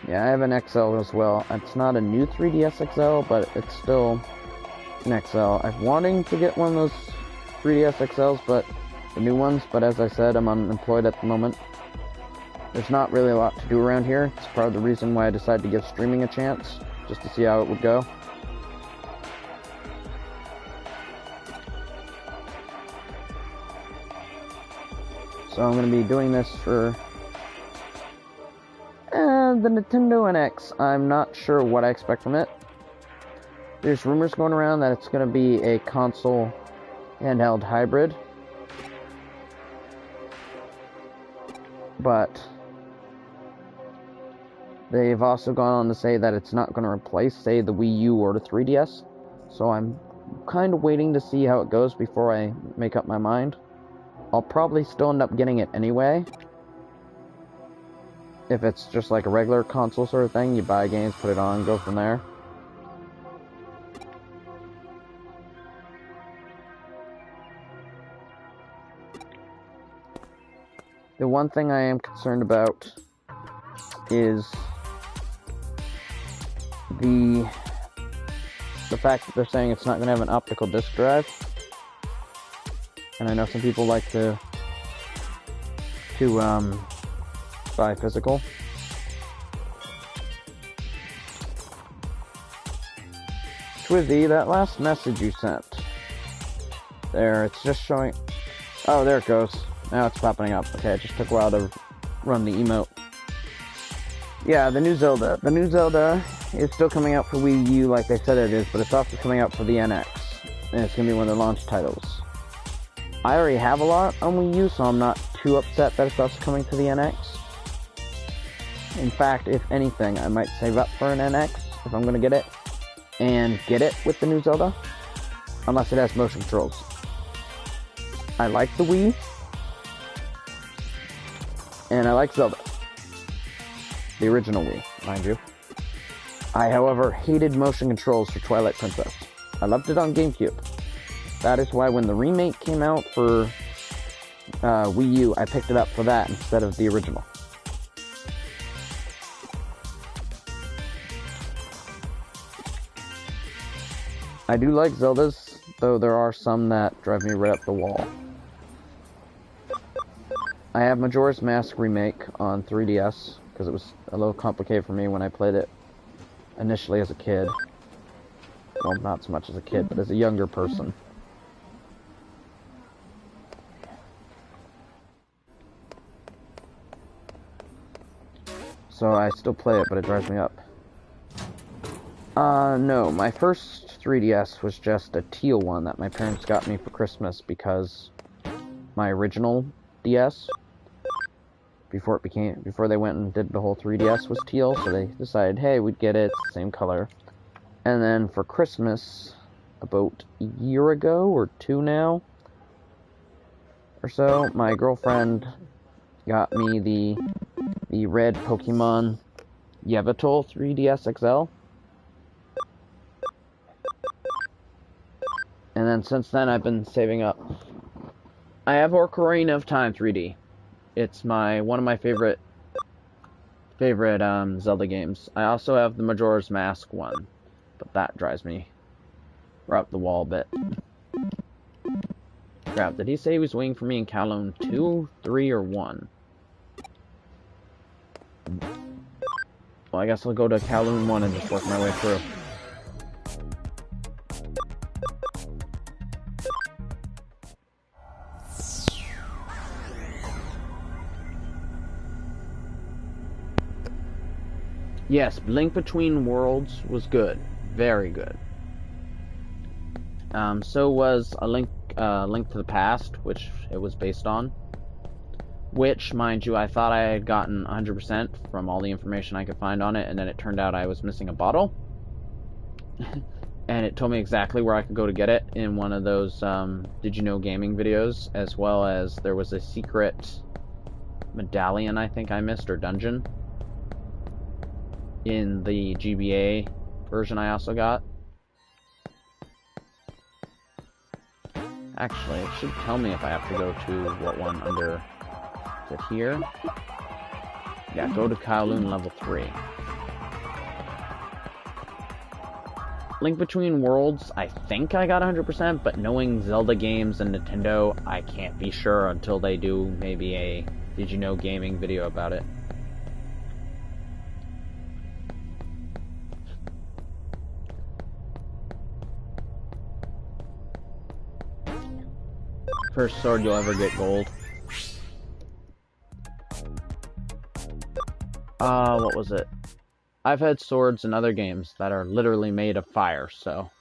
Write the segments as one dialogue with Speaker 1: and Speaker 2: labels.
Speaker 1: Yeah, I have an XL as well. It's not a new 3DS XL, but it's still an XL. I'm wanting to get one of those 3DS XLs, but the new ones, but as I said, I'm unemployed at the moment. There's not really a lot to do around here. It's part of the reason why I decided to give streaming a chance, just to see how it would go. So I'm going to be doing this for the Nintendo NX. I'm not sure what I expect from it. There's rumors going around that it's going to be a console handheld hybrid. But they've also gone on to say that it's not going to replace, say, the Wii U or the 3DS. So I'm kind of waiting to see how it goes before I make up my mind. I'll probably still end up getting it anyway. If it's just like a regular console sort of thing, you buy games, put it on, go from there. The one thing I am concerned about is the fact that they're saying it's not going to have an optical disc drive. And I know some people like to buy physical. Twizzy, that last message you sent. There, it's just showing... Oh, there it goes. Now it's popping up. Okay, it just took a while to run the emote. Yeah, the new Zelda. The new Zelda is still coming out for Wii U like they said it is, but it's also coming out for the NX. And it's going to be one of the launch titles. I already have a lot on Wii U, so I'm not too upset that it's also coming to the NX. In fact, if anything, I might save up for an NX if I'm going to get it, and get it with the new Zelda, unless it has motion controls. I like the Wii, and I like Zelda. The original Wii, mind you. I, however, hated motion controls for Twilight Princess. I loved it on GameCube. That is why when the remake came out for Wii U, I picked it up for that instead of the original. I do like Zeldas, though there are some that drive me right up the wall. I have Majora's Mask Remake on 3DS, because it was a little complicated for me when I played it initially as a kid. Well, not so much as a kid, but as a younger person. So I still play it, but it drives me up. No, my first 3DS was just a teal one that my parents got me for Christmas because my original DS, before they went and did the whole 3DS, was teal, so they decided, hey, we'd get it, it's the same color. And then for Christmas, about a year ago, or two now, or so, my girlfriend got me the red Pokemon Yveltal 3DS XL. And then since then, I've been saving up. I have Ocarina of Time 3D. It's one of my favorite Zelda games. I also have the Majora's Mask one, but that drives me right up the wall a bit. Crap, did he say he was waiting for me in Kowloon 2, 3, or 1? Well, I guess I'll go to Kowloon 1 and just work my way through. Yes, Link Between Worlds was good. Very good. So was a Link to the Past, which it was based on. Which, mind you, I thought I had gotten 100% from all the information I could find on it, and then it turned out I was missing a bottle. And it told me exactly where I could go to get it in one of those Did You Know Gaming videos, as well as there was a secret medallion I think I missed, or dungeon, in the GBA version I also got. Actually, it should tell me if I have to go to what one under... Is it here? Yeah, go to Kowloon level 3. Link Between Worlds, I think I got 100%, but knowing Zelda games and Nintendo, I can't be sure until they do maybe a Did You Know Gaming video about it. First sword you'll ever get gold. What was it? I've had swords in other games that are literally made of fire, so...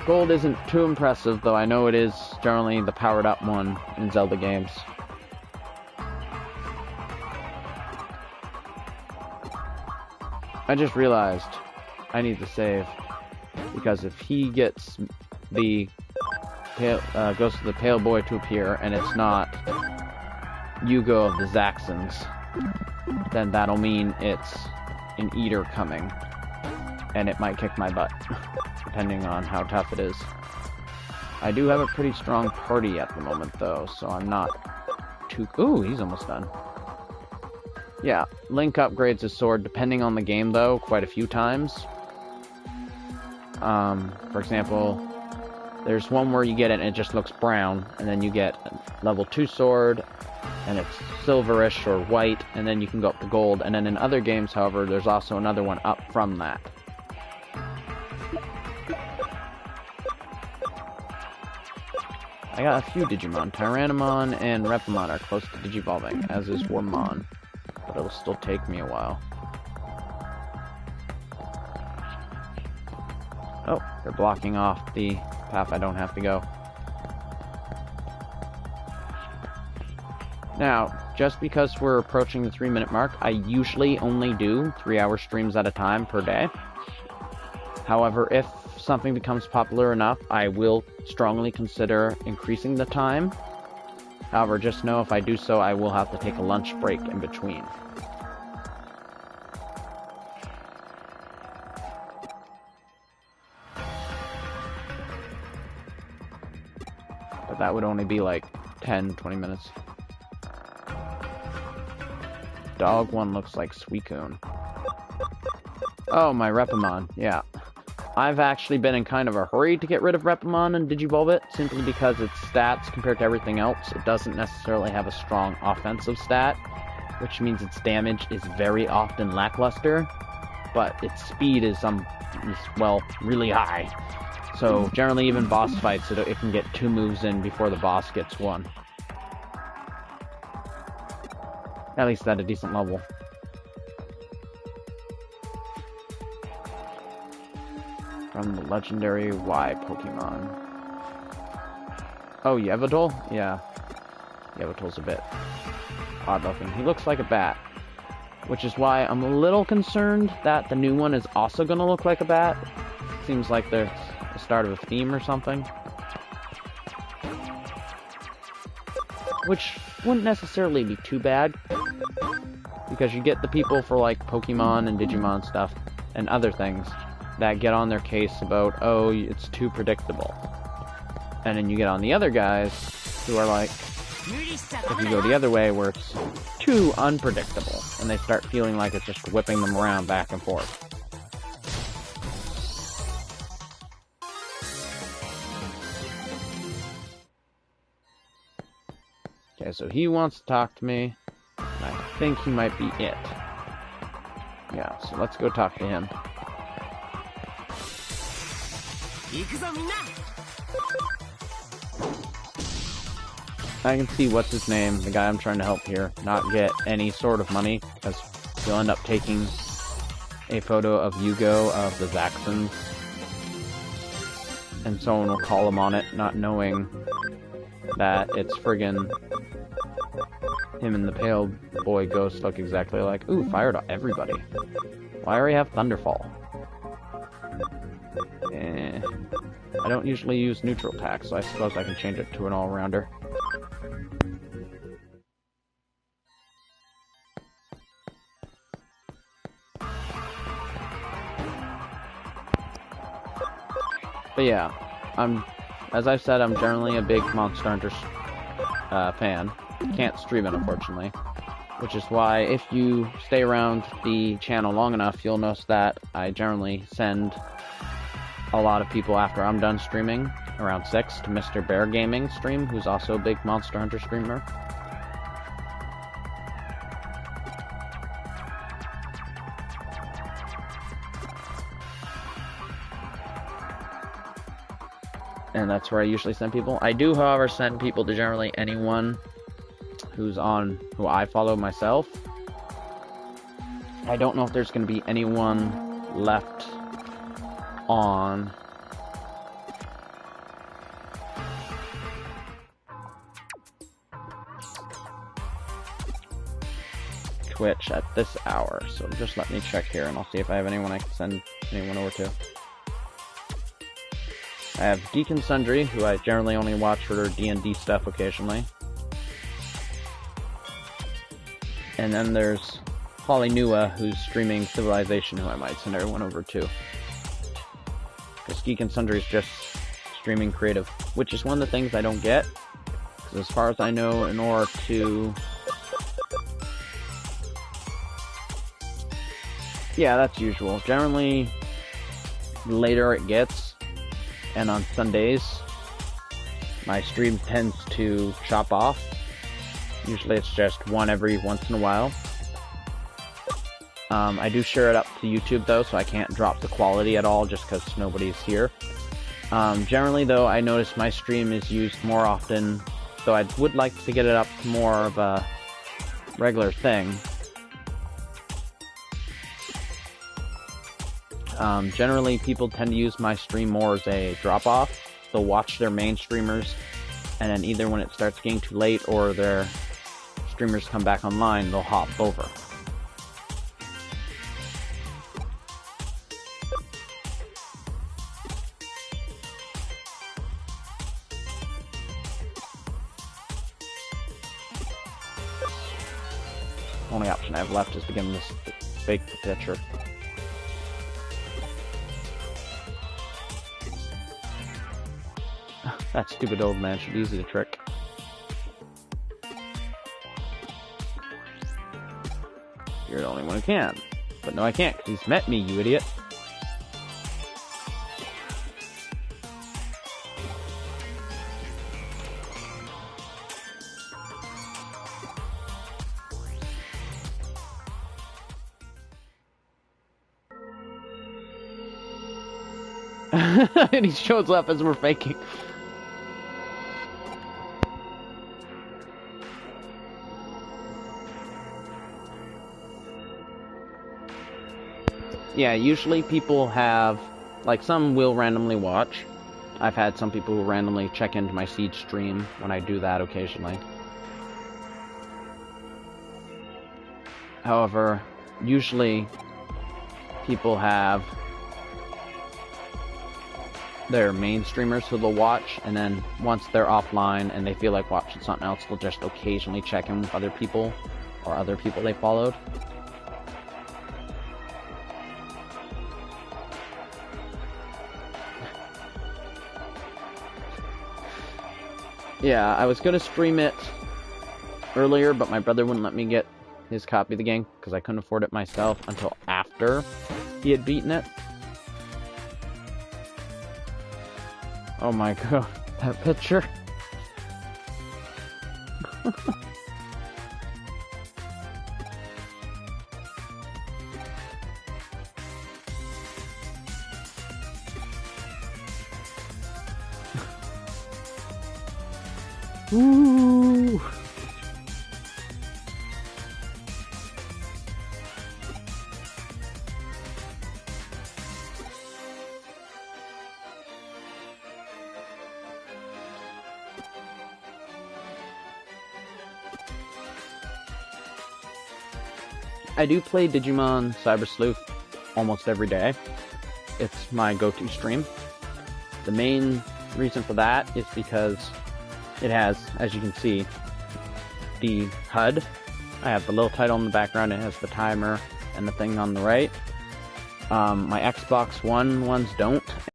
Speaker 1: Gold isn't too impressive, though I know it is generally the powered-up one in Zelda games. I just realized I need to save, because if he gets the pale, goes to the pale boy to appear, and it's not Yugo of the Zaxxons, then that'll mean it's an eater coming, and it might kick my butt, depending on how tough it is. I do have a pretty strong party at the moment, though, so I'm not too... Ooh, he's almost done. Yeah, Link upgrades his sword, depending on the game, though, quite a few times. For example, there's one where you get it and it just looks brown, and then you get a level 2 sword, and it's silverish or white, and then you can go up to gold. And then in other games, however, there's also another one up from that. I got a few Digimon. Tyrannomon and Repamon are close to Digivolving, as is Wormmon, but it'll still take me a while. Oh, they're blocking off the path I don't have to go. Now, just because we're approaching the 3-minute mark, I usually only do 3-hour streams at a time per day. However, if something becomes popular enough, I will strongly consider increasing the time. However, just know if I do so, I will have to take a lunch break in between. But that would only be like 10-20 minutes. Dog one looks like Suicune. Oh, my Repamon, yeah. I've actually been in kind of a hurry to get rid of Repamon and Digivolve it, simply because its stats, compared to everything else, it doesn't necessarily have a strong offensive stat, which means its damage is very often lackluster, but its speed is, well, really high. So, generally, even boss fights, it can get 2 moves in before the boss gets 1. At least at a decent level. From the legendary Y Pokemon. Oh, Yveltal? Yeah. Yveltal's a bit odd looking. He looks like a bat. Which is why I'm a little concerned that the new one is also going to look like a bat. Seems like there's the start of a theme or something. Which wouldn't necessarily be too bad, because you get the people for like Pokemon and Digimon stuff and other things that get on their case about, oh, it's too predictable. And then you get on the other guys who are like, if you go the other way where it's too unpredictable, and they start feeling like it's just whipping them around back and forth. Okay, so he wants to talk to me, and I think he might be it. Yeah, so let's go talk to him. I can see what's his name, the guy I'm trying to help here, not get any sort of money, because he'll end up taking a photo of Yugo of the Zaxxons, and someone will call him on it, not knowing that it's friggin' him and the pale boy ghost look exactly like. Ooh, fired on everybody. Why do we have Thunderfall? I don't usually use neutral attack, so I suppose I can change it to an all-rounder. But yeah, as I've said, I'm generally a big Monster Hunter fan. Can't stream it, unfortunately. Which is why, if you stay around the channel long enough, you'll notice that I generally send a lot of people after I'm done streaming, around 6, to Mr. Bear Gaming stream, who's also a big Monster Hunter streamer. And that's where I usually send people. I do, however, send people to generally anyone who I follow myself. I don't know if there's going to be anyone left on Twitch at this hour, so just let me check here and I'll see if I have anyone I can send anyone over to. I have Geek and Sundry, who I generally only watch for their D&D stuff occasionally. And then there's Holly Nua, who's streaming Civilization, who I might send everyone over to. Because Geek and Sundry is just streaming creative, which is one of the things I don't get. Because as far as I know, in order to... Yeah, that's usual. Generally, the later it gets, and on Sundays, my stream tends to chop off. Usually it's just one every once in a while. I do share it up to YouTube though, so I can't drop the quality at all just because nobody's here. Generally though, I notice my stream is used more often, though I would like to get it up to more of a regular thing. Generally, people tend to use my stream more as a drop-off. They'll watch their main streamers, and then either when it starts getting too late or their streamers come back online, they'll hop over. Only option I have left is to give him this fake picture. That stupid old man should be easy to trick. You're the only one who can. But no, I can't, because he's met me, you idiot. And he shows up as we're faking. Yeah, usually people have, like, some will randomly watch. I've had some people who randomly check into my Siege stream when I do that occasionally. However, usually people have their main streamers who they'll watch, and then once they're offline and they feel like watching something else, they'll just occasionally check in with other people or other people they followed. Yeah, I was gonna stream it earlier, but my brother wouldn't let me get his copy of the game because I couldn't afford it myself until after he had beaten it. Oh my god, that picture. Ooh. I do play Digimon Cyber Sleuth almost every day. It's my go-to stream. The main reason for that is because it has, as you can see, the HUD. I have the little title in the background, it has the timer and the thing on the right. My Xbox One ones don't,